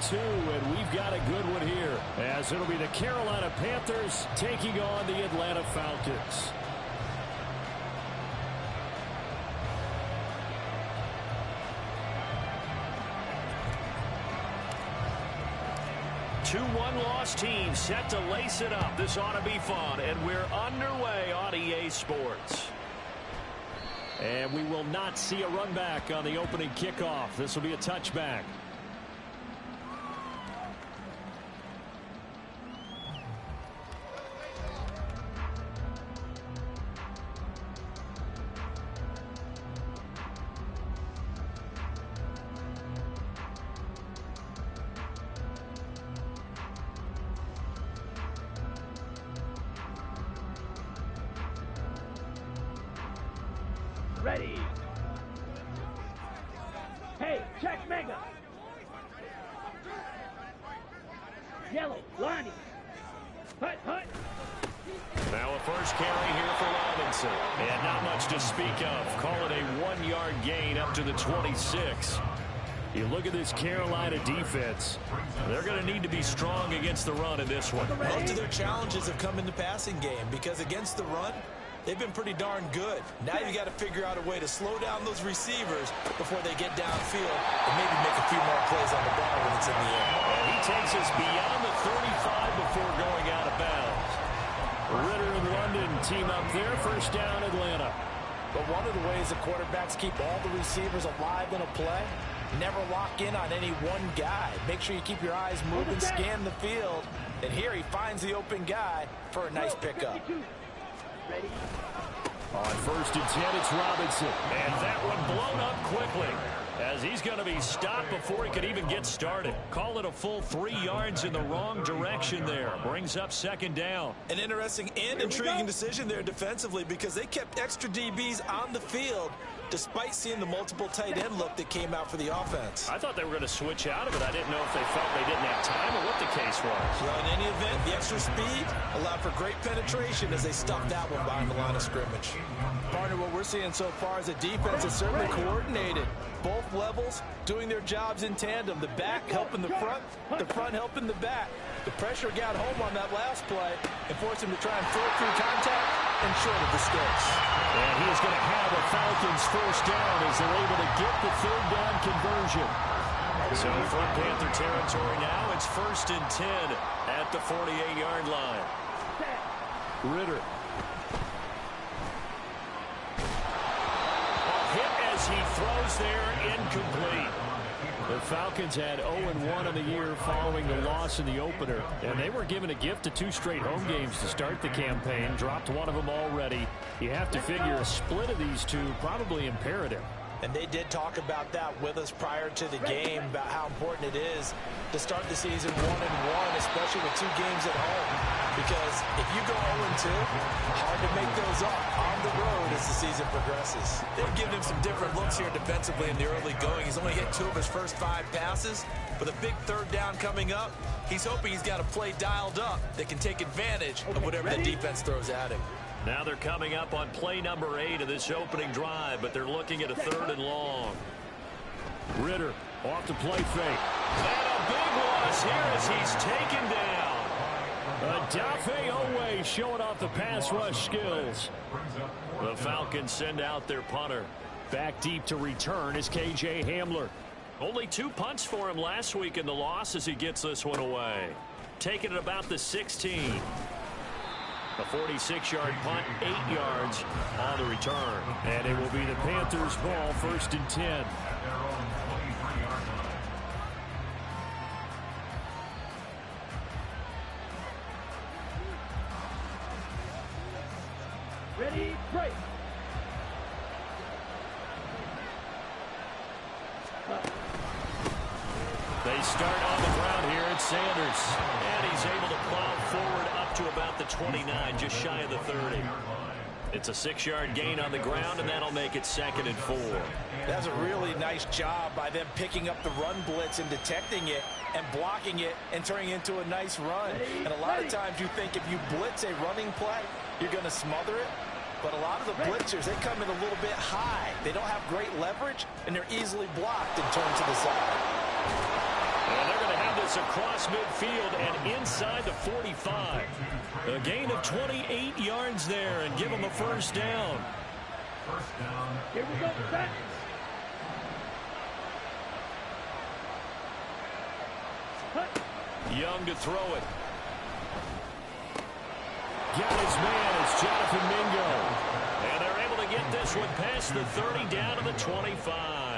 2, and we've got a good one here, as it'll be the Carolina Panthers taking on the Atlanta Falcons. Two one-loss teams set to lace it up. This ought to be fun, and we're underway on EA Sports. And we will not see a run back on the opening kickoff. This will be a touchback. Ready. Hey, check Mega. Yellow, Lonnie. Hut, hut. Now a first carry here for Robinson. And not much to speak of. Call it a 1-yard gain up to the 26. You look at this Carolina defense. They're going to need to be strong against the run in this one. Most of their challenges have come in the passing game because against the run, they've been pretty darn good. Now you got to figure out a way to slow down those receivers before they get downfield and maybe make a few more plays on the ball when it's in the air. And he takes us beyond the 35 before going out of bounds. Ritter and London team up there. First down, Atlanta. But one of the ways the quarterbacks keep all the receivers alive in a play, never lock in on any one guy. Make sure you keep your eyes moving, scan the field. And here he finds the open guy for a nice pickup. Ready. On first and 10, it's Robinson. And that one blown up quickly, as he's going to be stopped before he could even get started. Call it a full 3 yards in the wrong direction there. Brings up second down. An interesting and intriguing decision there defensively because they kept extra DBs on the field despite seeing the multiple tight end look that came out for the offense. I thought they were going to switch out of it. I didn't know if they felt they didn't have time or what the case was. Well, in any event, the extra speed allowed for great penetration as they stuffed that one behind the line of scrimmage. Partner, what we're seeing so far is a defense that's certainly coordinated. Both levels doing their jobs in tandem. The back helping the front helping the back. The pressure got home on that last play and forced him to try and throw through contact and short of the sticks. And he's going to have a Falcons first down as they're able to get the third down conversion. So from Panther territory now, it's first and 10 at the 48-yard line. Ritter. Hit as he throws there, incomplete. The Falcons had 0-1 in the year following the loss in the opener, and they were given a gift of 2 straight home games to start the campaign. Dropped one of them already. You have to figure a split of these two probably imperative. And they did talk about that with us prior to the game, about how important it is to start the season 1-1, especially with 2 games at home. Because if you go 0-2, hard to make those up on the road as the season progresses. They've given him some different looks here defensively in the early going. He's only hit 2 of his first 5 passes. With a big third down coming up, he's hoping he's got a play dialed up that can take advantage of whatever the defense throws at him. Now they're coming up on play number 8 of this opening drive, but they're looking at a 3rd and long. Ritter off to play fake. And a big loss here as he's taken down. Adafe Owe showing off the pass rush skills. The Falcons send out their punter. Back deep to return is KJ Hamler. Only 2 punts for him last week in the loss as he gets this one away. Taking it about the 16. A 46-yard punt, 8 yards on the return. And it will be the Panthers' ball, first and 10. Ready, break. They start on the ground here at Sanders. And he's able to plow forward up to about the 29, just shy of the 30. It's a 6-yard gain on the ground, and that'll make it 2nd and 4. That's a really nice job by them picking up the run blitz and detecting it and blocking it and turning it into a nice run. And a lot of times you think if you blitz a running play, you're going to smother it. But a lot of the blitzers, they come in a little bit high. They don't have great leverage, and they're easily blocked and turned to the side. And they're going to have this pass across midfield and inside the 45. A gain of 28 yards there and give them a first down. Here we go, set. Hut. Young to throw it. Got his man. It's Jonathan Mingo. And they're able to get this one past the 30 down to the 25.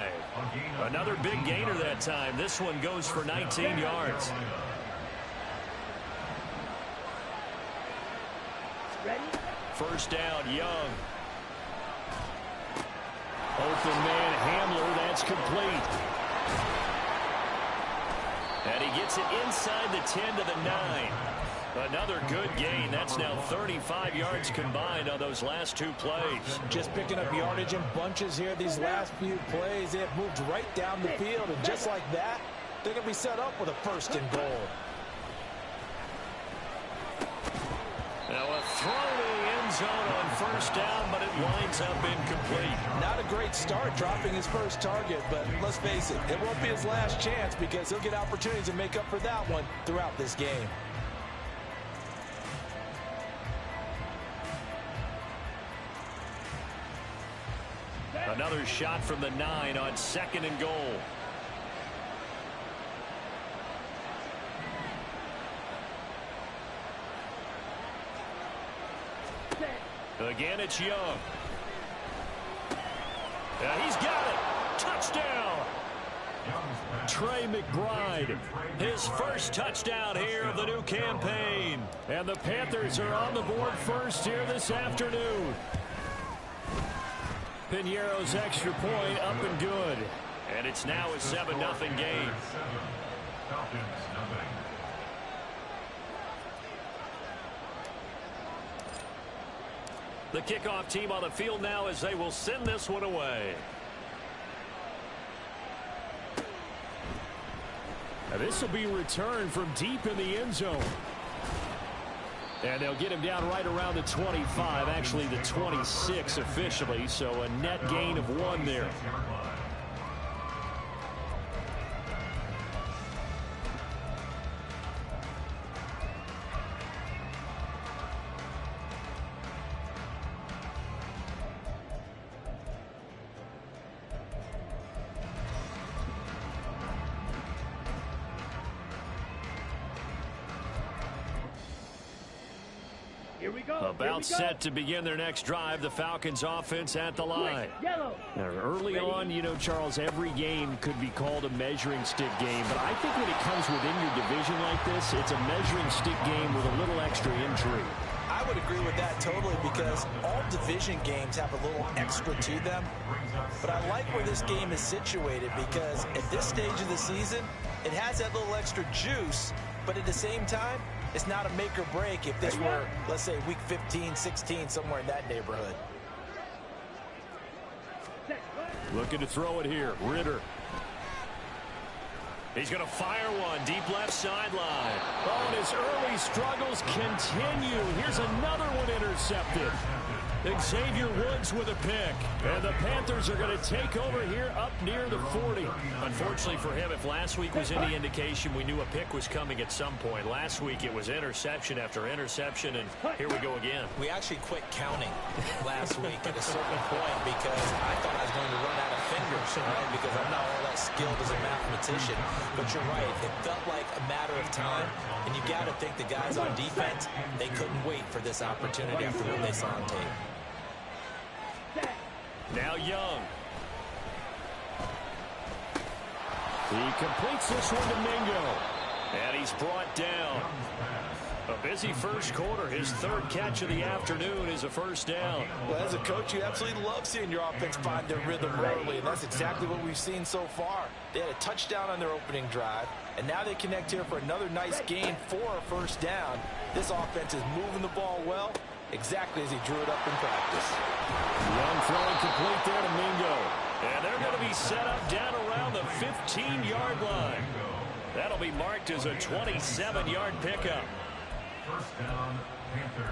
Another big gainer that time. This one goes for 19 yards. Ready? First down, Young. Open man, Hamler. That's complete. And he gets it inside the 10 to the 9. Another good gain. That's now 35 yards combined on those last two plays. Just picking up yardage in bunches here. These last few plays, they have moved right down the field. And just like that, they're going to be set up with a first and goal. Now a throw to the end zone on first down, but it winds up incomplete. Not a great start dropping his first target, but let's face it, it won't be his last chance because he'll get opportunities to make up for that one throughout this game. Another shot from the 9 on second and goal. Again, it's Young. He's got it. Touchdown. Trey McBride, his first touchdown here of the new campaign. And the Panthers are on the board first here this afternoon. Piñeiro's extra point up and good. And it's now a 7-0 game. The kickoff team on the field now as they will send this one away. Now this will be returned from deep in the end zone. And they'll get him down right around the 25, actually the 26 officially, so a net gain of 1 there. Here we go. About set to begin their next drive, the Falcons offense at the line. Yellow. Now, early on, you know, Charles, every game could be called a measuring stick game, but I think when it comes within your division like this, it's a measuring stick game with a little extra intrigue. I would agree with that totally because all division games have a little extra to them. But I like where this game is situated because at this stage of the season, it has that little extra juice, but at the same time, it's not a make or break if this were, let's say, week 15, 16, somewhere in that neighborhood. Looking to throw it here. Ritter. He's going to fire one deep left sideline. Oh, and his early struggles continue. Here's another one intercepted. Xavier Woods with a pick. And the Panthers are going to take over here up near the 40. Unfortunately for him, if last week was any indication, we knew a pick was coming at some point. Last week it was interception after interception, and here we go again. We actually quit counting last week at a certain point because I thought I was going to run out of fingers, right? Because I'm not all that skilled as a mathematician. But you're right, it felt like a matter of time, and you got to think the guys on defense, they couldn't wait for this opportunity after what they saw on tape. Now Young. He completes this one to Mingo. And he's brought down. A busy first quarter. His third catch of the afternoon is a first down. Well, as a coach, you absolutely love seeing your offense find their rhythm early, and that's exactly what we've seen so far. They had a touchdown on their opening drive, and now they connect here for another nice gain for a first down. This offense is moving the ball well, exactly as he drew it up in practice. Young throwing complete there to Mingo. And they're going to be set up down around the 15-yard line. That'll be marked as a 27-yard pickup. First down, Panthers.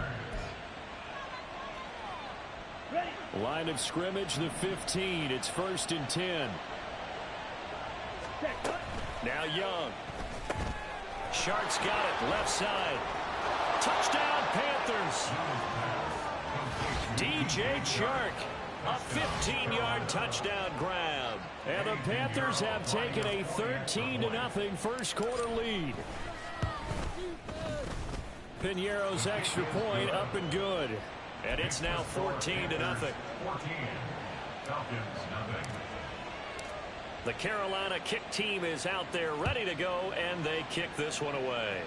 Ready. Line of scrimmage, the 15. It's 1st and 10. Set. Now Young. Chark's got it, left side. Touchdown, Panthers. DJ Chark, a 15-yard touchdown grab. And the Panthers have taken a 13-0 first quarter lead. Piñeiro's extra point up and good. And it's now 14-0. 14. Falcons, nothing. The Carolina kick team is out there ready to go, and they kick this one away.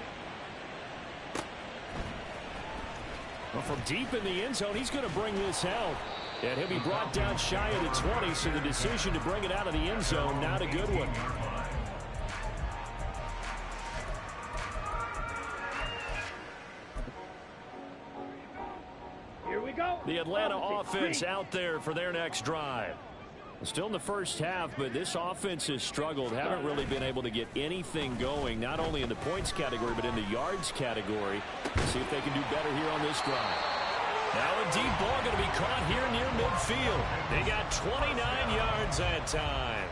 Well, from deep in the end zone, he's going to bring this out. And he'll be brought down shy of the 20, so the decision to bring it out of the end zone, not a good one. Here we go. The Atlanta offense out there for their next drive. Still in the first half, but this offense has struggled. Haven't really been able to get anything going, not only in the points category, but in the yards category. See if they can do better here on this drive. Now a deep ball going to be caught here near midfield. They got 29 yards that time.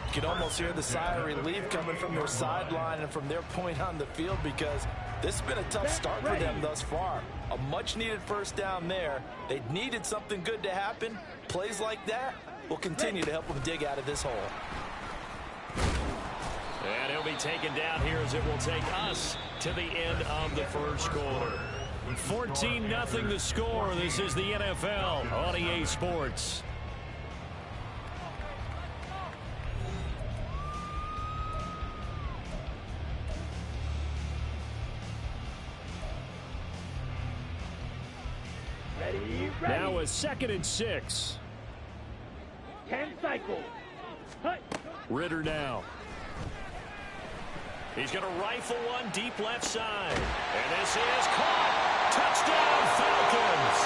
You can almost hear the sigh of relief coming from their sideline and from their point on the field, because this has been a tough start for them thus far. A much-needed first down there. They needed something good to happen. Plays like that will continue to help them dig out of this hole. And he'll be taken down here as it will take us to the end of the first quarter. 14-0 the score. This is the NFL on EA Sports. Ready. Now a 2nd and 6. 10 cycles. Hut. Ritter now. He's going to rifle one deep left side. And this is caught. Touchdown, Falcons.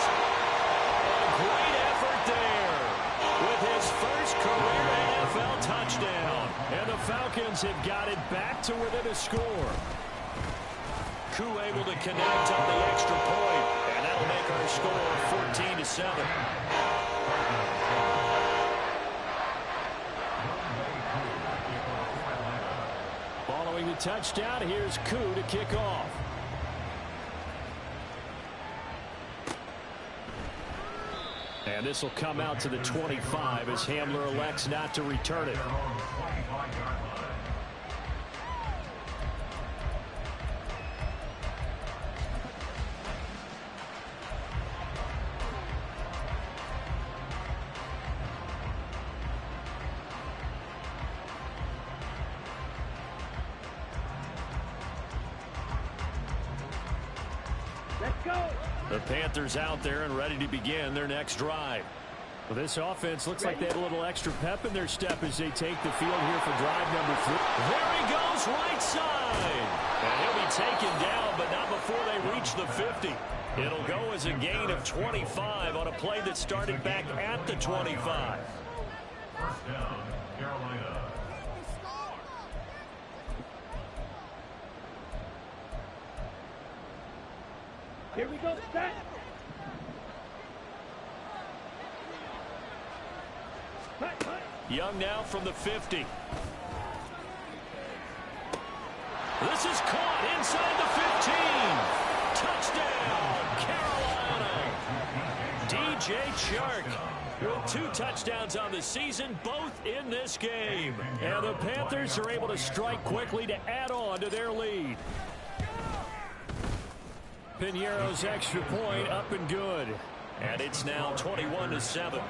A great effort there with his first career NFL touchdown. And the Falcons have got it back to within a score. Koo able to connect on the extra point. And that'll make our score 14-7. Following the touchdown, here's Koo to kick off. And this will come out to the 25 as Hamler elects not to return it. Let's go. The Panthers out there and ready to begin their next drive. Well, this offense looks like they had a little extra pep in their step as they take the field here for drive number 3. There he goes, right side. And he'll be taken down, but not before they reach the 50. It'll go as a gain of 25 on a play that started back at the 25. First down, Carolina. Here we go. Set. Hut, hut. Young now from the 50. This is caught inside the 15. Touchdown, Carolina. DJ Chark with 2 touchdowns on the season, both in this game. And the Panthers are able to strike quickly to add on to their lead. Piñeiro's extra point up and good. And it's now 21-7.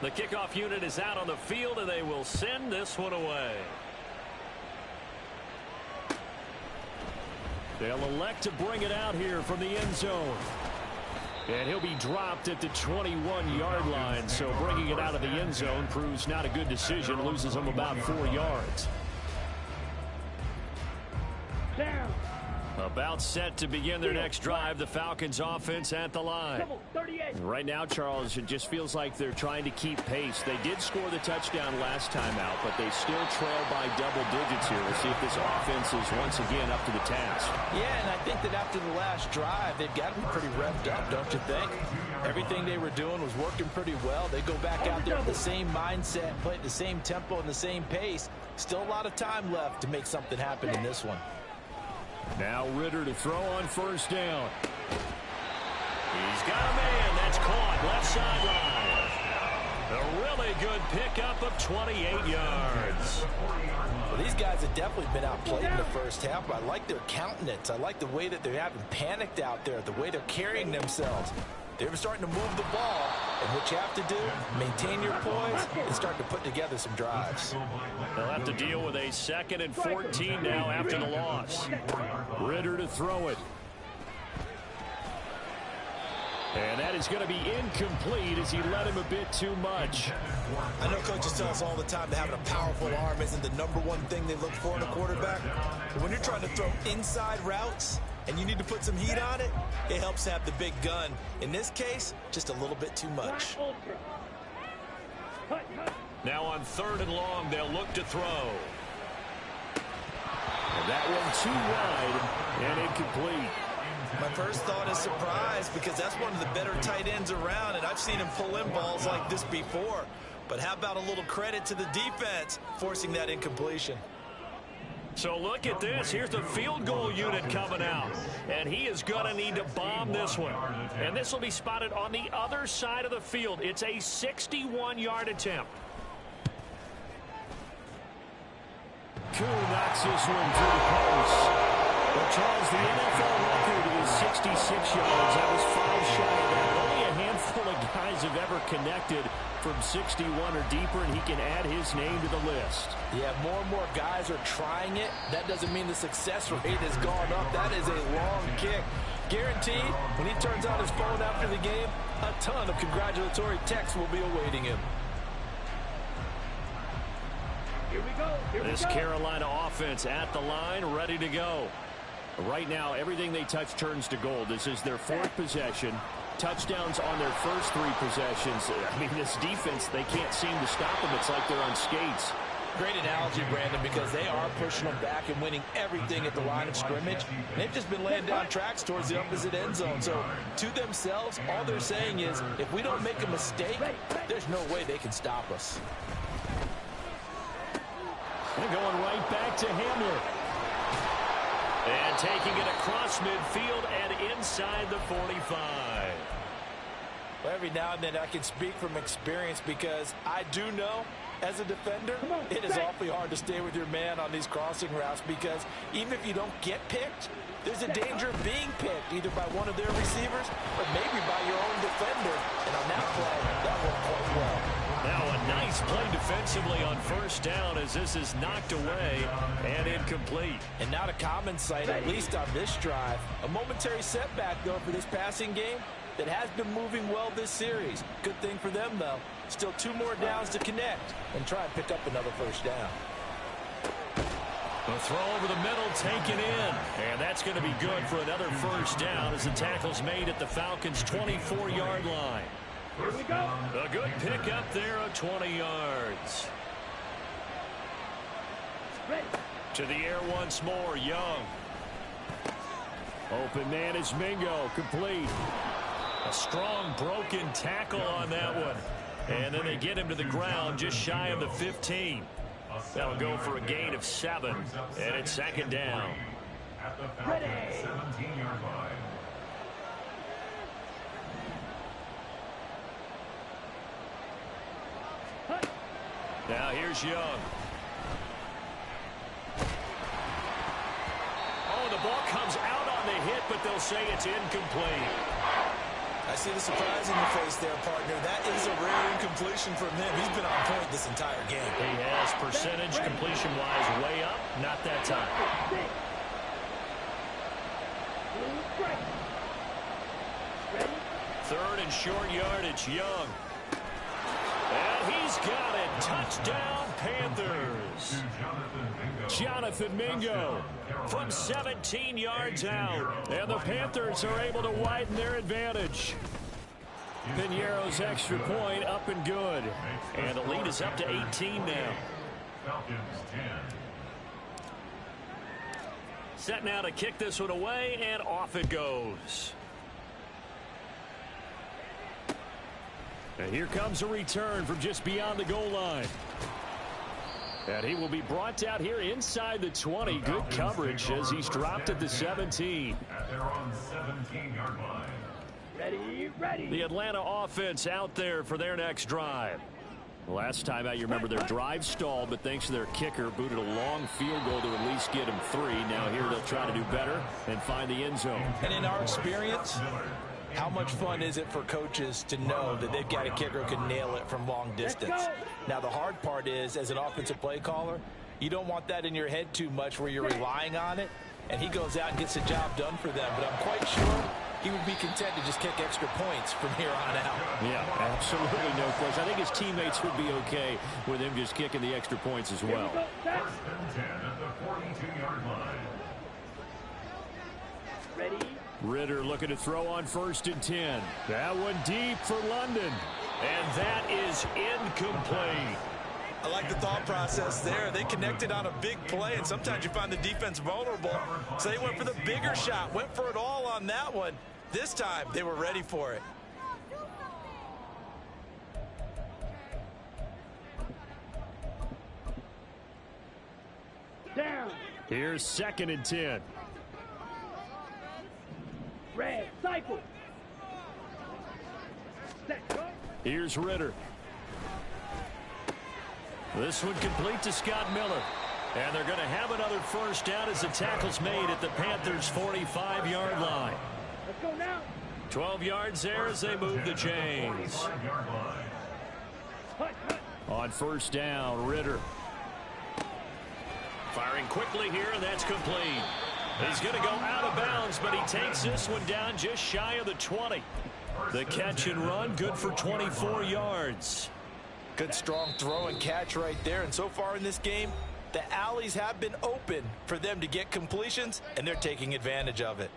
The kickoff unit is out on the field, and they will send this one away. They'll elect to bring it out here from the end zone. And he'll be dropped at the 21-yard line, so bringing it out of the end zone proves not a good decision. Loses them about 4 yards. Down. About set to begin their next drive, the Falcons offense at the line. Right now, Charles, it just feels like they're trying to keep pace. They did score the touchdown last time out, but they still trail by double digits here. We'll see if this offense is once again up to the task. Yeah, and I think that after the last drive, they've got to be pretty revved up, don't you think? Everything they were doing was working pretty well. They go back out there with the same mindset, play at the same tempo and the same pace. Still a lot of time left to make something happen in this one. Now Ritter to throw on first down. He's got a man. That's caught left sideline. A really good pickup of 28 yards. Well, these guys have definitely been outplayed in the first half, but I like their countenance. I like the way that they haven't panicked out there, the way they're carrying themselves. They're starting to move the ball, and what you have to do, maintain your poise and start to put together some drives. They'll have to deal with a 2nd and 14 now after the loss. Ritter to throw it. And that is going to be incomplete as he led him a bit too much. I know coaches tell us all the time that having a powerful arm isn't the #1 thing they look for in a quarterback. But when you're trying to throw inside routes and you need to put some heat on it, it helps have the big gun. In this case, just a little bit too much. Now on 3rd and long, they'll look to throw. And that one too wide and incomplete. My first thought is surprise because that's one of the better tight ends around, and I've seen him pull in balls like this before. But how about a little credit to the defense forcing that incompletion? So look at this. Here's the field goal unit coming out. And he is going to need to bomb this one. And this will be spotted on the other side of the field. It's a 61-yard attempt. Koo knocks this one through the post. Well, Charles, the NFL record is 66 yards. That was 5 shy of that. Only a handful of guys have ever connected from 61 or deeper, and he can add his name to the list. Yeah, more and more guys are trying it. That doesn't mean the success rate has gone up. That is a long kick. Guaranteed, when he turns on his phone after the game, a ton of congratulatory texts will be awaiting him. Here we go. This Carolina offense at the line, ready to go. Right now, everything they touch turns to gold. This is their 4th possession. Touchdowns on their first 3 possessions. I mean, this defense, they can't seem to stop them. It's like they're on skates. Great analogy, Brandon, because they are pushing them back and winning everything at the line of scrimmage. They've just been laying down tracks towards the opposite end zone. So, to themselves, all they're saying is, if we don't make a mistake, there's no way they can stop us. They're going right back to Hamler. And taking it across midfield and inside the 45. Well, every now and then I can speak from experience because I do know, as a defender, it is awfully hard to stay with your man on these crossing routes because even if you don't get picked, there's a danger of being picked either by one of their receivers or maybe by your own defender. And on that play, that worked quite well. Now a nice play defensively on first down as this is knocked away and incomplete. And not a common sight, at least on this drive. A momentary setback, though, for this passing game that has been moving well this series. Good thing for them, though. Still 2 more downs to connect and try and pick up another first down. The throw over the middle taken in. And that's going to be good for another first down as the tackle's made at the Falcons' 24-yard line. Here we go. A good pickup there of 20 yards. Ready. To the air once more, Young. Open man is Mingo, complete. A strong broken tackle on that one. And then they get him to the ground just shy of the 15. That'll go for a gain of 7. And it's 2nd down. At the Falcons' 17-yard line. Now here's Young. Oh, the ball comes out on the hit, but they'll say it's incomplete. I see the surprise in your face there, partner. That is a rare incompletion from him. He's been on point this entire game. He has percentage completion-wise way up. Not that time. 3rd and short yardage, Young. And he's got it. Touchdown, Panthers. Jonathan Mingo from 17 yards out. And the Panthers are able to widen their advantage. Piñeiro's extra point up and good. And the lead is up to 18 now. Falcons 10. Set now to kick this one away, and off it goes. And here comes a return from just beyond the goal line. And he will be brought out here inside the 20. Good coverage as he's dropped at the 17. At their own 17-yard line. Ready, ready. The Atlanta offense out there for their next drive. Last time out, you remember their drive stalled, but thanks to their kicker, booted a long field goal to at least get him 3. Now here they'll try to do better and find the end zone. And in our experience, how much fun is it for coaches to know that they've got a kicker who can nail it from long distance? Now, the hard part is, as an offensive play caller, you don't want that in your head too much where you're relying on it, and he goes out and gets the job done for them. But I'm quite sure he would be content to just kick extra points from here on out. Yeah, absolutely no question. I think his teammates would be okay with him just kicking the extra points as well. First and 10 at the 42-yard line. Ready. Ritter looking to throw on 1st and 10. That one deep for London. And that is incomplete. I like the thought process there. They connected on a big play, and sometimes you find the defense vulnerable. So they went for the bigger shot, went for it all on that one. This time, they were ready for it. Down. Here's 2nd and 10. Red. Cycle. Set. Go. Here's Ritter. This one complete to Scott Miller. And they're going to have another first down as the tackle's made at the Panthers' 45-yard line. Let's go now. 12 yards there as they move the chains. Hut, hut. On 1st down, Ritter. Firing quickly here, and that's complete. He's going to go out of bounds, but he takes this one down just shy of the 20. The catch and run, good for 24 yards. Good strong throw and catch right there. And so far in this game, the alleys have been open for them to get completions, and they're taking advantage of it.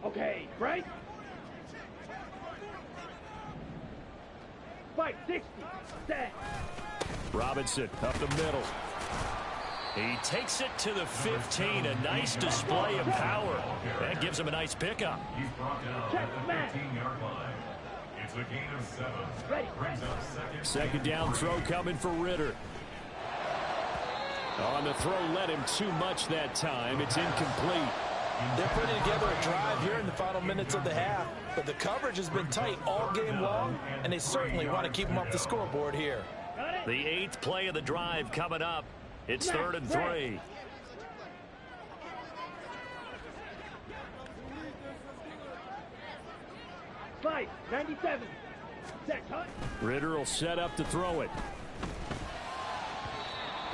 Okay, right. 560. Set. Robinson up the middle. He takes it to the 15. A nice display of power. That gives him a nice pickup. He's brought down at the 15-yard line. It's a gain of 7. Ready. Brings up Second down throw coming for Ritter. On the throw, led him too much that time. It's incomplete. They're putting together a drive here in the final minutes of the half, but the coverage has been tight all game long, and they certainly want to keep them off the scoreboard here. The 8th play of the drive coming up. It's 3rd and 3. Five. 97. Set. Hut. Ritter will set up to throw it.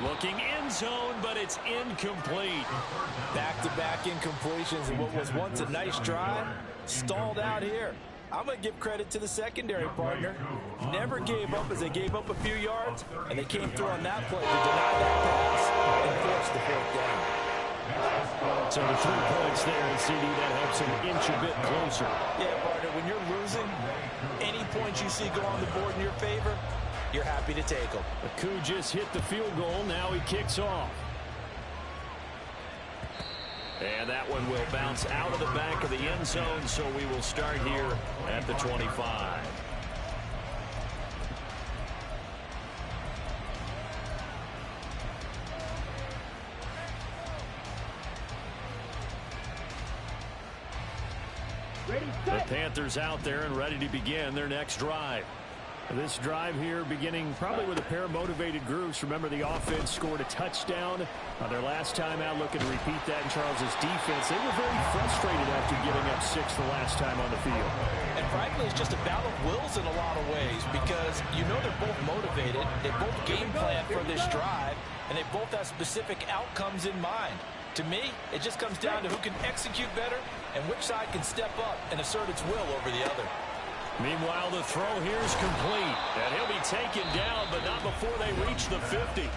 Looking end zone, but it's incomplete. Back-to-back incompletions in what was once a nice drive, stalled out here. I'm going to give credit to the secondary partner. Never gave up as they gave up a few yards, and they came through on that play to deny that pass and force the 4th down. So the 3 points there, and CD, that helps him inch a bit closer. Yeah, partner, when you're losing, any points you see go on the board in your favor, you're happy to take them. Aku just hit the field goal. Now he kicks off. And that one will bounce out of the back of the end zone, so we will start here at the 25. Ready. The Set. Panthers out there and ready to begin their next drive. This drive here beginning probably with a pair of motivated groups. Remember, the offense scored a touchdown on their last time out, looking to repeat that in Charles's defense. They were very frustrated after giving up 6 the last time on the field. And frankly, it's just a battle of wills in a lot of ways, because you know they're both motivated, they both game plan for this drive, and they both have specific outcomes in mind. To me, it just comes down to who can execute better and which side can step up and assert its will over the other. Meanwhile, the throw here is complete. And he'll be taken down, but not before they reach the 50.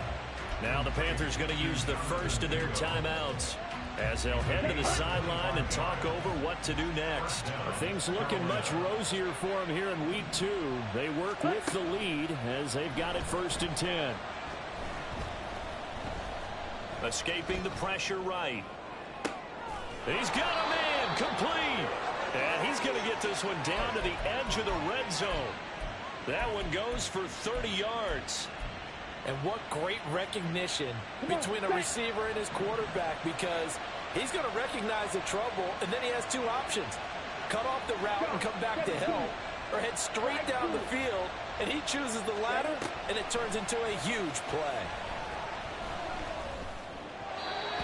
Now the Panthers going to use the first of their timeouts as they'll head to the sideline and talk over what to do next. Things looking much rosier for them here in week 2. They work with the lead as they've got it 1st and 10. Escaping the pressure right. He's got a man complete. And he's going to get this one down to the edge of the red zone. That one goes for 30 yards. And what great recognition between a receiver and his quarterback, because he's going to recognize the trouble, and then he has 2 options. Cut off the route and come back to help, or head straight down the field, and he chooses the latter, and it turns into a huge play.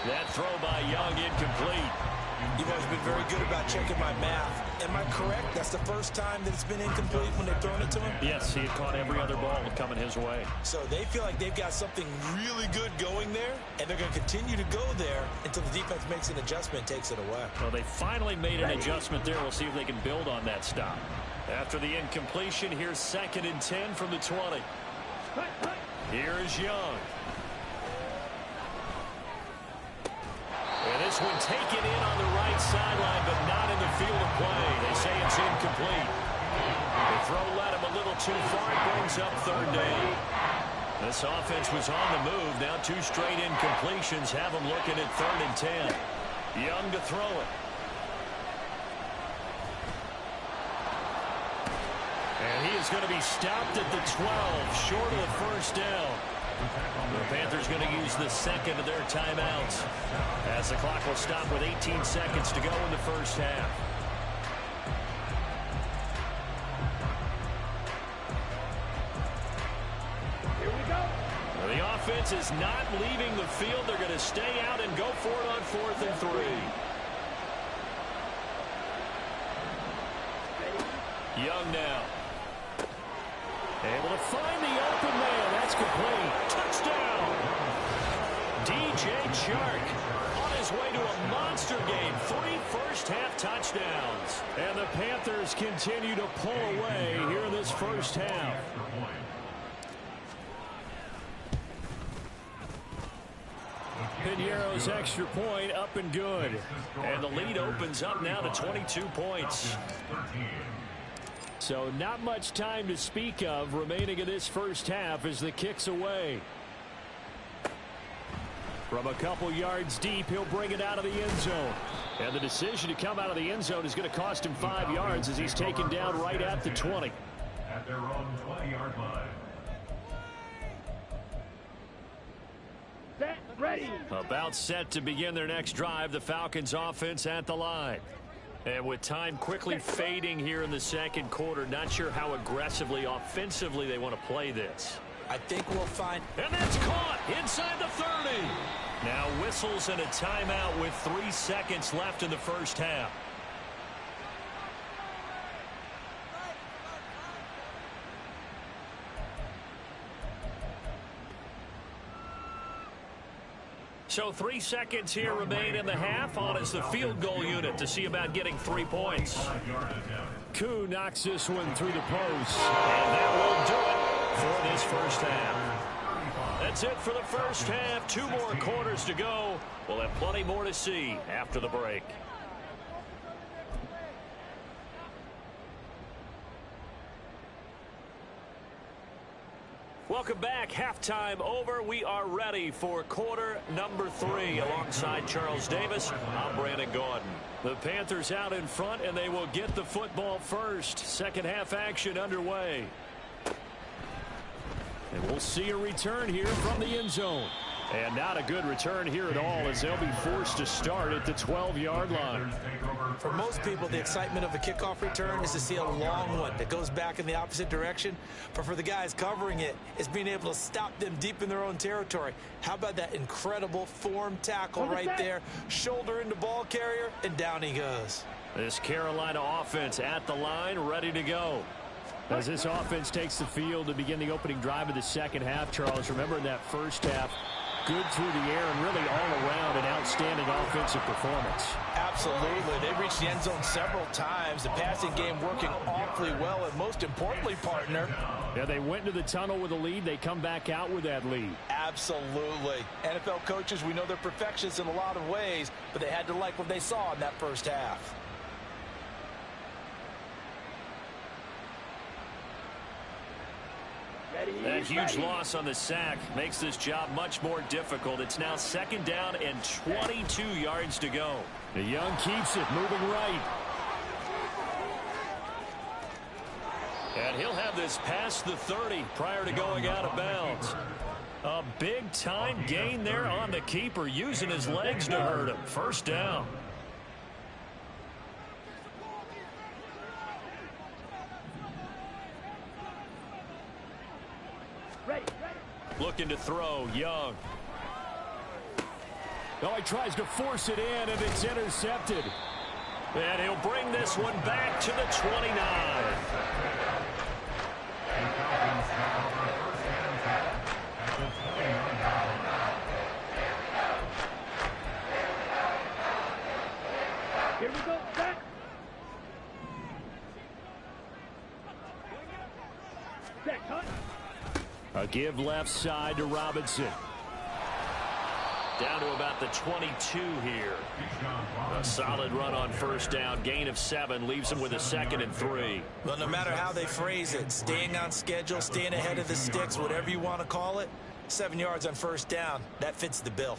That throw by Young incomplete. You've always been very good about checking my math. Am I correct? That's the first time that it's been incomplete when they've thrown it to him? Yes, he had caught every other ball coming his way. So they feel like they've got something really good going there, and they're going to continue to go there until the defense makes an adjustment and takes it away. Well, they finally made an adjustment there. We'll see if they can build on that stop. After the incompletion, here's 2nd and 10 from the 20. Here is Young. And this one taken in on the right sideline, but not in the field of play. They say it's incomplete. The throw led him a little too far. It brings up 3rd down. This offense was on the move. Now 2 straight incompletions have them looking at 3rd and 10. Young to throw it. And he is going to be stopped at the 12, short of the 1st down. The Panthers going to use the 2nd of their timeouts as the clock will stop with 18 seconds to go in the 1st half. Here we go. Well, the offense is not leaving the field. They're going to stay out and go for it on 4th and 3. Young now. Able to find the open man. That's complete. Touchdown. DJ Chark on his way to a monster game. 3 first-half touchdowns. And the Panthers continue to pull away here in this 1st half. Pinheiro's extra point up and good. And the lead opens up now to 22 points. So not much time to speak of remaining in this 1st half as the kick's away. From a couple yards deep, he'll bring it out of the end zone. And the decision to come out of the end zone is going to cost him 5 yards as he's taken down right at the 20. At their own 20-yard line. Set, ready. About set to begin their next drive. The Falcons offense at the line. And with time quickly fading here in the 2nd quarter, not sure how aggressively, offensively they want to play this. I think we'll find... And that's caught inside the 30. Now whistles and a timeout with 3 seconds left in the 1st half. So 3 seconds here remain in the half. On is the field goal unit to see about getting 3 points. Koo knocks this one through the post. And that will do it for this 1st half. That's it for the 1st half. 2 more quarters to go. We'll have plenty more to see after the break. Welcome back. Halftime over. We are ready for quarter number 3. Alongside Charles Davis, I'm Brandon Gaudin. The Panthers out in front, and they will get the football first. 2nd half action underway. And we'll see a return here from the end zone. And not a good return here at all as they'll be forced to start at the 12-yard line. For most people, the excitement of a kickoff return is to see a long one that goes back in the opposite direction. But for the guys covering it, it's being able to stop them deep in their own territory. How about that incredible form tackle right there? Shoulder into ball carrier, and down he goes. This Carolina offense at the line, ready to go. As this offense takes the field to begin the opening drive of the 2nd half, Charles, remember in that 1st half, good through the air and really all around an outstanding offensive performance. Absolutely. They reached the end zone several times. The passing game working awfully well, and most importantly, partner. Yeah, they went into the tunnel with a lead. They come back out with that lead. Absolutely. NFL coaches, we know they're perfectionists in a lot of ways, but they had to like what they saw in that first half. That huge loss on the sack makes this job much more difficult. It's now 2nd down and 22 yards to go. The Young keeps it moving right. And he'll have this past the 30 prior to going out of bounds. A big-time gain there on the keeper, using his legs to hurt him. 1st down. Looking to throw, Young. Oh, he tries to force it in, and it's intercepted. And he'll bring this one back to the 29. Here we go, set. Set, cut. A give left side to Robinson. Down to about the 22 here. A solid run on 1st down. Gain of 7 leaves them with a 2nd and 3. Well, no matter how they phrase it, staying on schedule, staying ahead of the sticks, whatever you want to call it, 7 yards on 1st down, that fits the bill.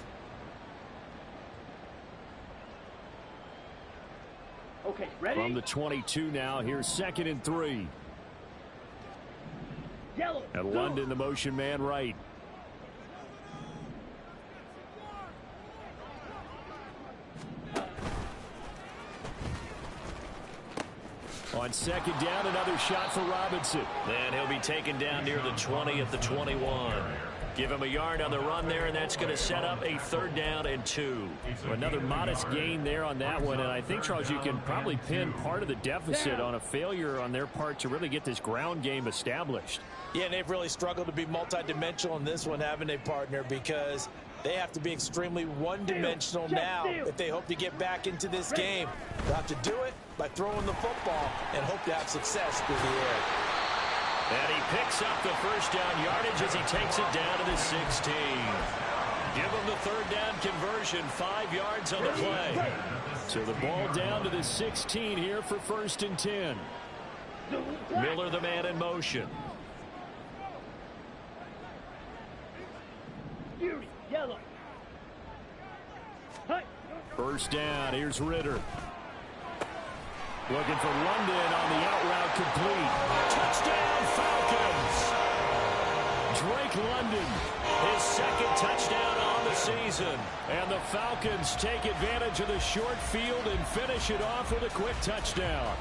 Okay, ready? From the 22 now, here's 2nd and 3. Yellow. And London, the motion man, right. On 2nd down, another shot for Robinson. And he'll be taken down near the 20 at the 21. Give him a yard on the run there, and that's going to set up a 3rd down and 2. So another modest gain there on that one, and I think, Charles, you can probably pin part of the deficit on a failure on their part to really get this ground game established. Yeah, and they've really struggled to be multidimensional in this one, haven't they, partner? Because they have to be extremely one-dimensional now if they hope to get back into this game. They'll have to do it by throwing the football and hope to have success through the air. And he picks up the 1st down yardage as he takes it down to the 16. Give him the 3rd down conversion, 5 yards on the play. So the ball down to the 16 here for 1st and 10. Miller, the man in motion. Fury, yellow. 1st down, here's Ritter. Looking for London on the out route complete. Touchdown, Falcons! Drake London. His 2nd touchdown on the season. And the Falcons take advantage of the short field and finish it off with a quick touchdown.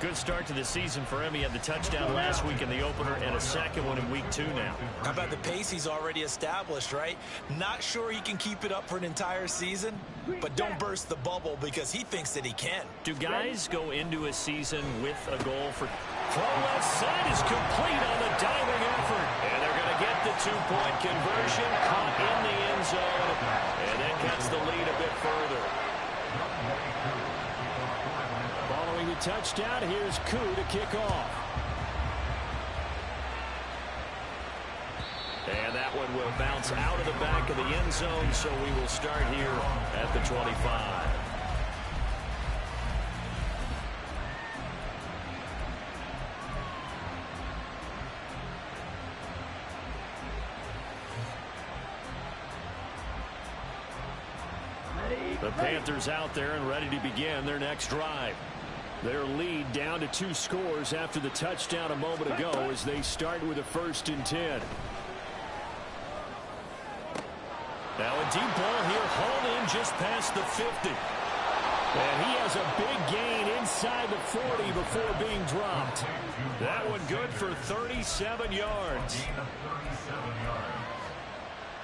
Good start to the season for him. He had the touchdown last week in the opener and a 2nd one in week 2 now. How about the pace he's already established, right? Not sure he can keep it up for an entire season, but don't burst the bubble because he thinks that he can. Do guys go into a season with a goal for... Throw left side is complete on the diving effort. And they're going to get the 2-point conversion, caught in the end zone, and then cuts the lead a bit further. Following the touchdown, here's Koo to kick off. And that one will bounce out of the back of the end zone, so we will start here at the 25. The Panthers out there and ready to begin their next drive. Their lead down to 2 scores after the touchdown a moment ago as they start with a 1st and 10. Now a deep ball here, hauled in just past the 50. And he has a big gain inside the 40 before being dropped. That one good for 37 yards. 37 yards.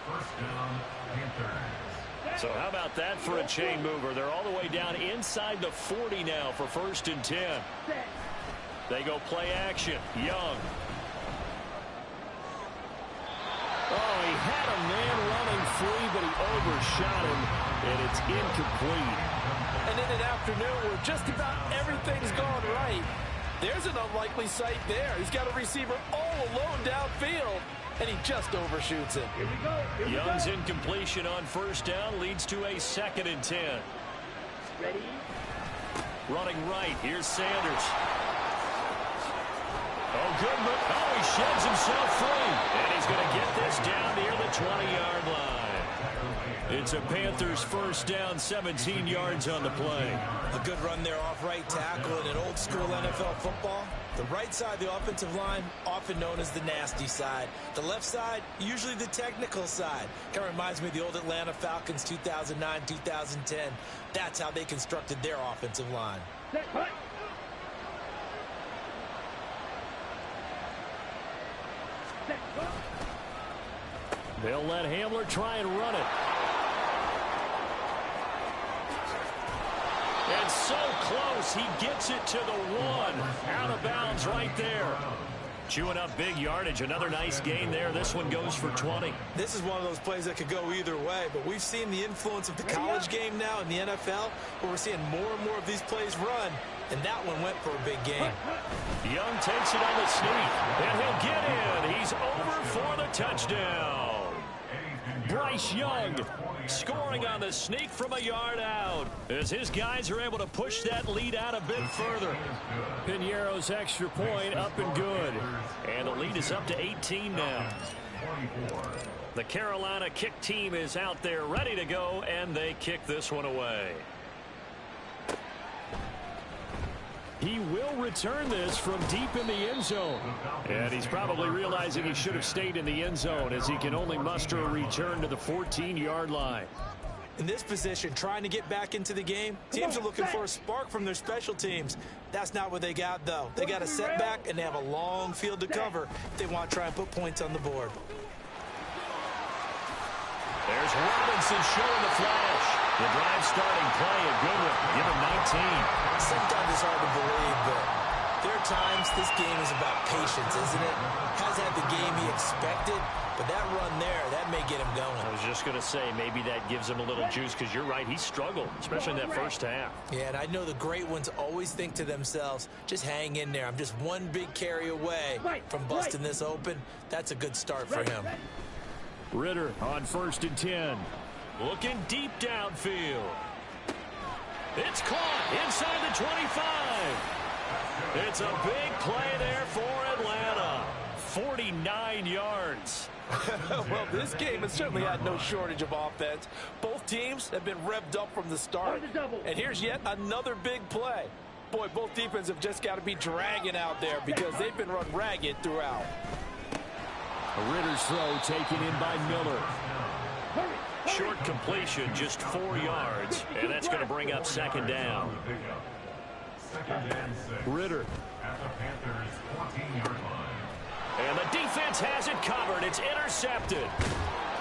1st down, Panthers. So how about that for a chain mover? They're all the way down inside the 40 now for 1st and 10. They go play action. Young. Oh, he had a man running free, but he overshot him, and it's incomplete. And in an afternoon where just about everything's gone right, there's an unlikely sight there. He's got a receiver all alone downfield, and he just overshoots him. Here we go. Here we Young's go. incompletion on first down leads to a 2nd and 10. Ready? Running right, here's Sanders. Oh, good move. Oh, he sheds himself free. And he's going to get this down near the 20-yard line. It's a Panthers first down, 17 yards on the play. A good run there off right tackle in an old-school NFL football. The right side of the offensive line, often known as the nasty side. The left side, usually the technical side. Kind of reminds me of the old Atlanta Falcons 2009, 2010. That's how they constructed their offensive line. Set, cut. Set, cut. They'll let Hamler try and run it. And so close, he gets it to the 1. Out of bounds right there. Chewing up big yardage. Another nice gain there. This one goes for 20. This is one of those plays that could go either way, but we've seen the influence of the college game now in the NFL, where we're seeing more and more of these plays run, and that one went for a big gain. Young takes it on the sneak, and he'll get in. He's over for the touchdown. Bryce Young scoring on the sneak from a yard out as his guys are able to push that lead out a bit further. Piñeiro's extra point up and good. And the lead is up to 18 now. The Carolina kick team is out there ready to go, and they kick this one away. He will return this from deep in the end zone. And he's probably realizing he should have stayed in the end zone as he can only muster a return to the 14-yard line. In this position, trying to get back into the game, teams are looking for a spark from their special teams. That's not what they got, though. They got a setback, and they have a long field to cover if they want to try and put points on the board. There's Robinson showing the flash. The drive starting play, a good one. Give him 19. Sometimes it's hard to believe, but there are times this game is about patience, isn't it? Hasn't had the game he expected, but that run there, that may get him going. I was just going to say, maybe that gives him a little juice, because you're right, he struggled, especially in that first half. Yeah, and I know the great ones always think to themselves, just hang in there. I'm just one big carry away from busting this open. That's a good start for him. Ritter on 1st and 10. Looking deep downfield. It's caught inside the 25. It's a big play there for Atlanta. 49 yards. Well, this game has certainly had no shortage of offense. Both teams have been revved up from the start. And here's yet another big play. Boy, both defenses have just got to be dragging out there because they've been run ragged throughout. A Ritter's throw taken in by Miller. Short completion, just 4 yards, and that's going to bring up 2nd down. Ritter. At the Panthers' 14-yard line. And the defense has it covered. It's intercepted.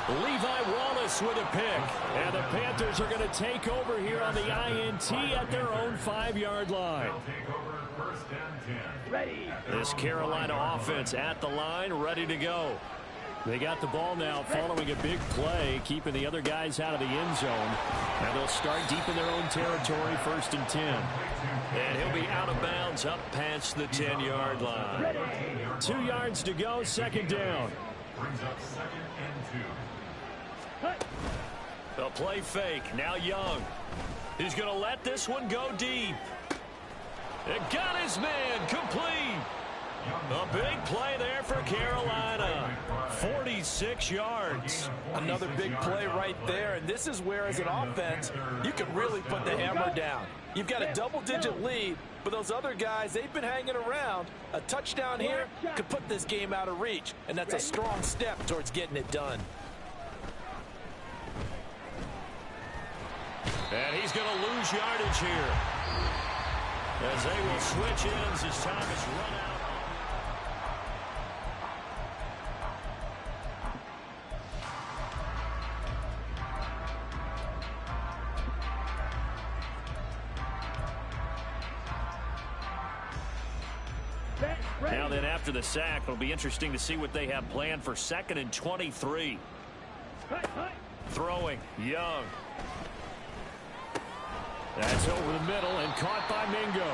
Levi Wallace with a pick. And the Panthers are going to take over here on the INT at their own 5-yard line. They'll take over 1st and 10. Ready. This Carolina offense at the line, ready to go. They got the ball now following a big play, keeping the other guys out of the end zone. Now they'll start deep in their own territory, 1st and 10. And he'll be out of bounds up past the 10-yard line. 2 yards to go, 2nd down. Brings up 2nd and 2. A play fake, now Young. He's going to let this one go deep. It got his man, complete. A big play there for Carolina. 46 yards. Another big play right there, and this is where, as an offense, you can really put the hammer down. You've got a double-digit lead, but those other guys, they've been hanging around. A touchdown here could put this game out of reach, and that's a strong step towards getting it done. And he's going to lose yardage here, as they will switch ends as time is run out. Set. Ready. Now then, after the sack, it'll be interesting to see what they have planned for 2nd and 23. Hut, hut. Throwing, Young. That's over the middle and caught by Mingo.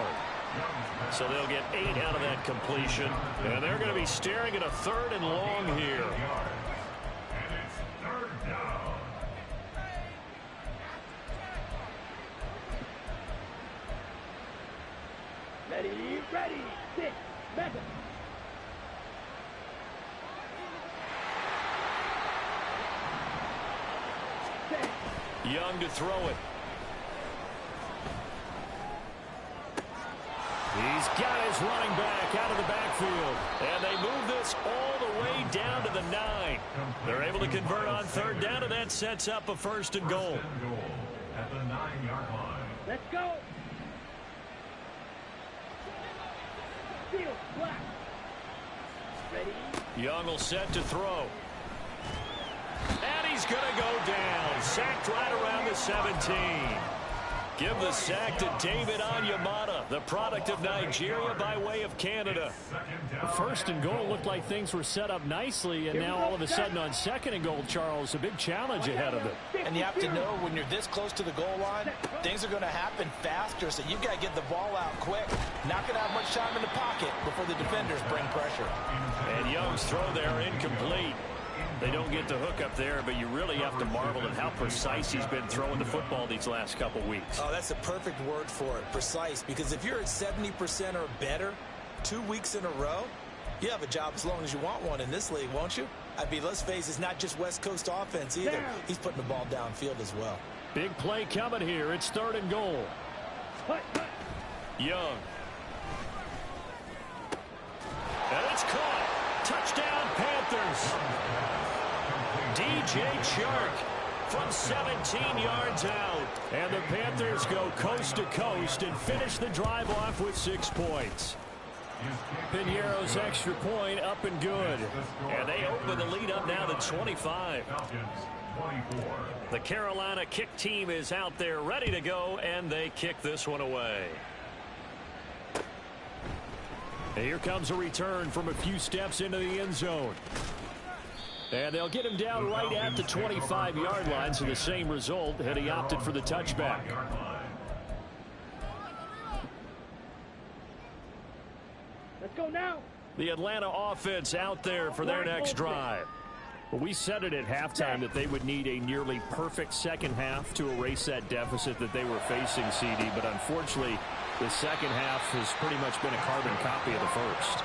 So they'll get 8 out of that completion. And they're going to be staring at a 3rd and long here. And it's 3rd down. Ready, ready. Sit. Method. Set. Young to throw it. He's got his running back out of the backfield. And they move this all the way down to the 9. They're able to convert on 3rd down, and that sets up a 1st and goal. At the 9-yard line. Let's go. Field black. Ready. Young will set to throw. And he's going to go down. Sacked right around the 17. Give the sack to David Onyemata, the product of Nigeria by way of Canada. The 1st and goal looked like things were set up nicely, and now all of a sudden on 2nd and goal, Charles, a big challenge ahead of it. And you have to know when you're this close to the goal line, things are going to happen faster, so you've got to get the ball out quick. Not going to have much time in the pocket before the defenders bring pressure. And Young's throw there incomplete. They don't get the hook up there, but you really have to marvel at how precise he's been throwing the football these last couple weeks. Oh, that's a perfect word for it, precise, because if you're at 70% or better 2 weeks in a row, you have a job as long as you want one in this league, won't you? I mean, let's face it, it's not just West Coast offense either. He's putting the ball downfield as well. Big play coming here. It's 3rd and goal. Hut, hut. Young. And it's caught. Touchdown, Panthers. DJ Chark from 17 yards out. And the Panthers go coast to coast and finish the drive off with 6 points. Piñeiro's extra point up and good. And they open the lead up now to 25. The Carolina kick team is out there ready to go, and they kick this one away. And here comes a return from a few steps into the end zone. And they'll get him down right at the 25-yard line, so the same result had he opted for the touchback. Let's go now. The Atlanta offense out there for their next drive. Well, we said it at halftime that they would need a nearly perfect second half to erase that deficit that they were facing, CD, but unfortunately, the second half has pretty much been a carbon copy of the first.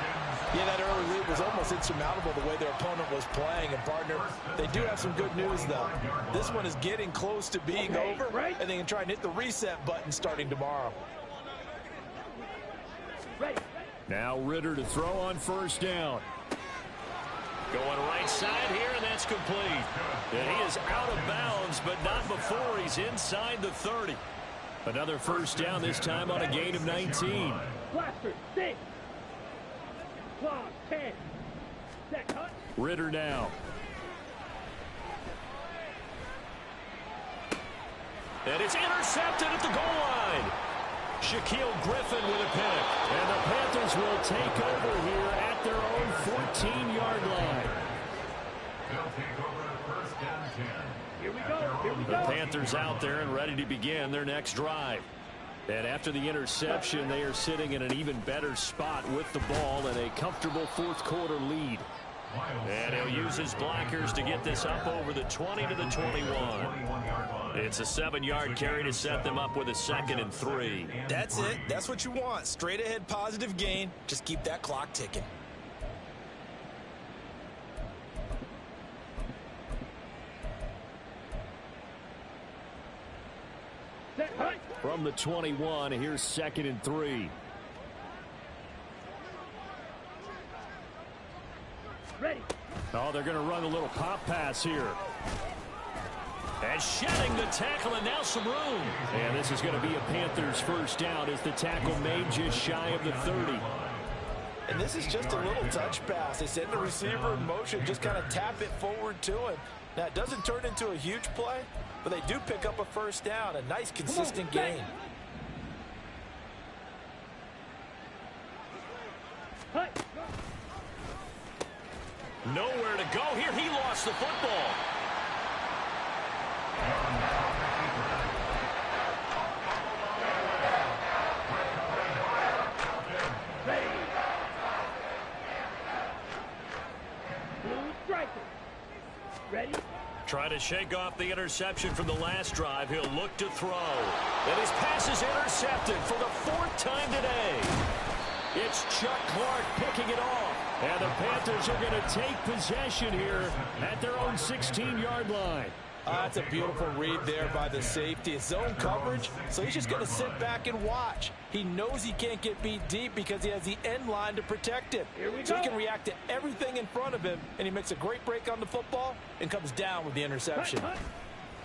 Yeah, that early lead was almost insurmountable the way their opponent was playing. And, partner, they do have some good news, though. This one is getting close to being over, and they can try and hit the reset button starting tomorrow. Ready. Now Ritter to throw on 1st down. Going right side here, and that's complete. And he is out of bounds, but not before he's inside the 30. Another 1st down, this time on a gain of 19. Blaster. 6. Claw. 10. Set. Hut. Ritter now. And it's intercepted at the goal line. Shaquille Griffin with a pick. And the Panthers will take over here at their own 14-yard line. They'll take over at 1st and 10. Here we go. Here we The go. Panthers out there and ready to begin their next drive. And after the interception, they are sitting in an even better spot with the ball and a comfortable 4th quarter lead. And he'll use his blockers to get this up over the 20 to the 21. It's a 7-yard carry to set them up with a 2nd and 3. That's it. That's what you want. Straight ahead positive gain. Just keep that clock ticking. Set. Hut. From the 21, here's 2nd and 3. Ready. Oh, they're going to run a little pop pass here. And shedding the tackle, and now some room. And this is going to be a Panthers 1st down as the tackle made just shy of the 30. And this is just a little touch pass. They send the receiver in motion, just kind of tap it forward to him. Now, it doesn't turn into a huge play, but they do pick up a 1st down, a nice, consistent gain. Nowhere to go here. He lost the football. Ready? Trying to shake off the interception from the last drive. He'll look to throw. And his pass is intercepted for the 4th time today. It's Chuck Clark picking it off. And the Panthers are going to take possession here at their own 16-yard line. That's a beautiful read there by the safety. It's zone coverage, so he's just going to sit back and watch. He knows he can't get beat deep because he has the end line to protect him. So he can react to everything in front of him, and he makes a great break on the football and comes down with the interception.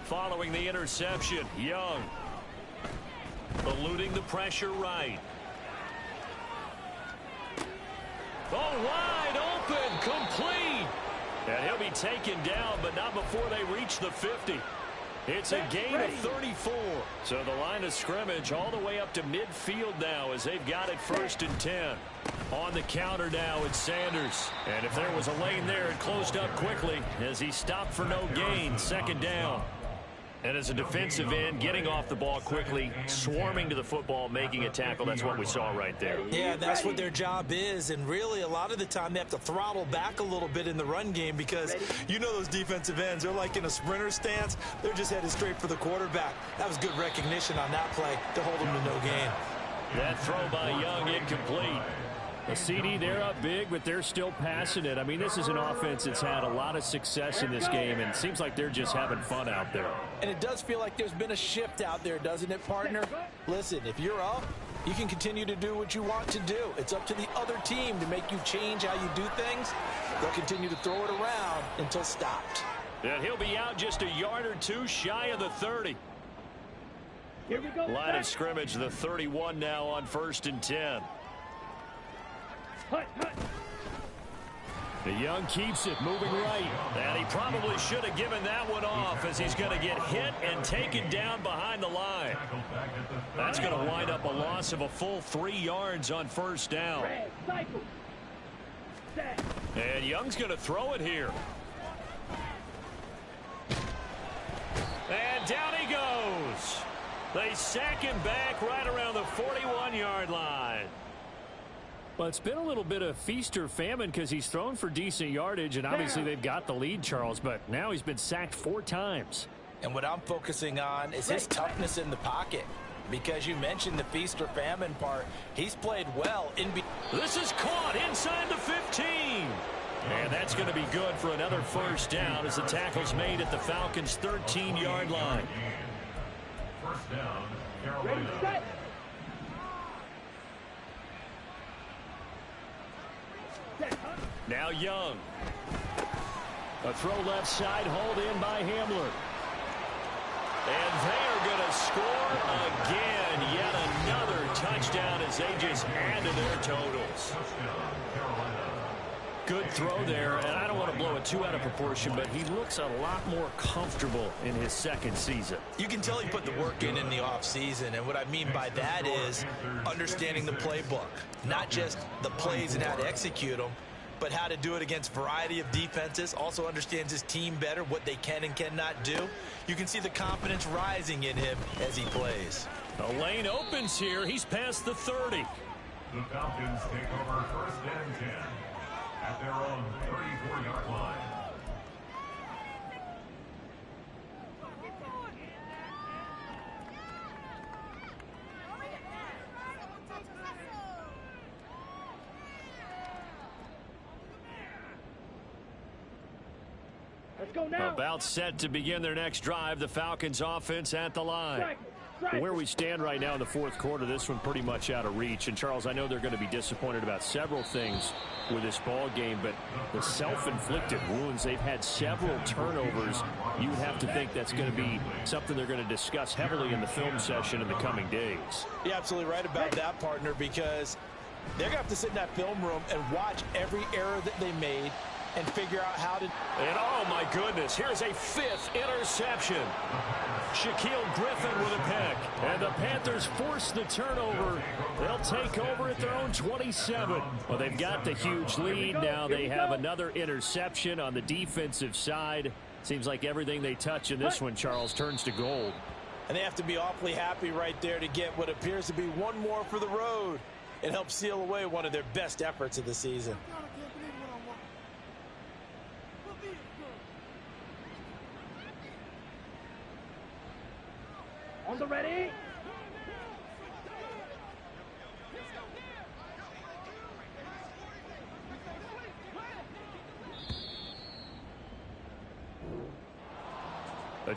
Following the interception, Young eluding the pressure right. Oh, wide open, complete. And he'll be taken down, but not before they reach the 50. It's a gain of 34. So the line of scrimmage all the way up to midfield now as they've got it 1st and 10. On the counter now, it's Sanders. And if there was a lane there, it closed up quickly as he stopped for no gain. 2nd down. And as a defensive end, getting off the ball quickly, swarming to the football, making a tackle. That's what we saw right there. Yeah, that's what their job is. And really, a lot of the time, they have to throttle back a little bit in the run game because you know those defensive ends, they're like in a sprinter stance. They're just headed straight for the quarterback. That was good recognition on that play to hold them to no gain. That throw by Young incomplete. The CD, they're up big, but they're still passing it. I mean, this is an offense that's had a lot of success in this game, and it seems like they're just having fun out there. And it does feel like there's been a shift out there, doesn't it, partner? Listen, if you're up, you can continue to do what you want to do. It's up to the other team to make you change how you do things. They'll continue to throw it around until stopped. And he'll be out just a yard or two shy of the 30. Here we go. Line of scrimmage, the 31 now on 1st and 10. Hut, hut. The Young keeps it moving right. And he probably should have given that one off as he's going to get hit and taken down behind the line. That's going to wind up a loss of a full 3 yards on 1st down. Red, cycle. Set. And Young's going to throw it here. And down he goes. They sack him back right around the 41-yard line. Well, it's been a little bit of feast or famine because he's thrown for decent yardage, and obviously they've got the lead, Charles, but now he's been sacked 4 times. And what I'm focusing on is his toughness in the pocket. Because you mentioned the feast or famine part, he's played well. This is caught inside the 15. And that's going to be good for another 1st down as the tackle's made at the Falcons' 13-yard line. 1st down, Ready, Carolina. set. Now Young. A throw left side, hauled in by Hamler. And they are going to score again. Yet another touchdown as they just add to their totals. Good throw there, and I don't want to blow it too out of proportion, but he looks a lot more comfortable in his 2nd season. You can tell he put the work in the offseason, and what I mean by that is understanding the playbook, not just the plays and how to execute them, but how to do it against a variety of defenses. Also understands his team better, what they can and cannot do. You can see the confidence rising in him as he plays. The lane opens here. He's past the 30. The Falcons take over 1st and 10 at their own 34-yard line. Let's go now. About set to begin their next drive. The Falcons offense at the line. Where we stand right now in the 4th quarter, this one pretty much out of reach. And, Charles, I know they're going to be disappointed about several things with this ball game, but the self-inflicted wounds, they've had several turnovers. You have to think that's going to be something they're going to discuss heavily in the film session in the coming days. You're absolutely right about that, partner, because they're going to have to sit in that film room and watch every error that they made and figure out how to... And oh my goodness, here's a 5th interception. Shaquille Griffin with a pick. And the Panthers force the turnover. They'll take over at their own 27. Well, they've got the huge lead. Now they have another interception on the defensive side. Seems like everything they touch in this one, Charles, turns to gold. And they have to be awfully happy right there to get what appears to be one more for the road. It helps seal away one of their best efforts of the season. On the ready.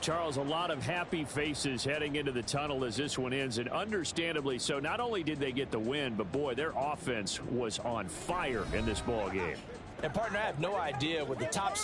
Charles, a lot of happy faces heading into the tunnel as this one ends, and understandably so. Not only did they get the win, but boy, their offense was on fire in this ball game. And partner, I have no idea what the top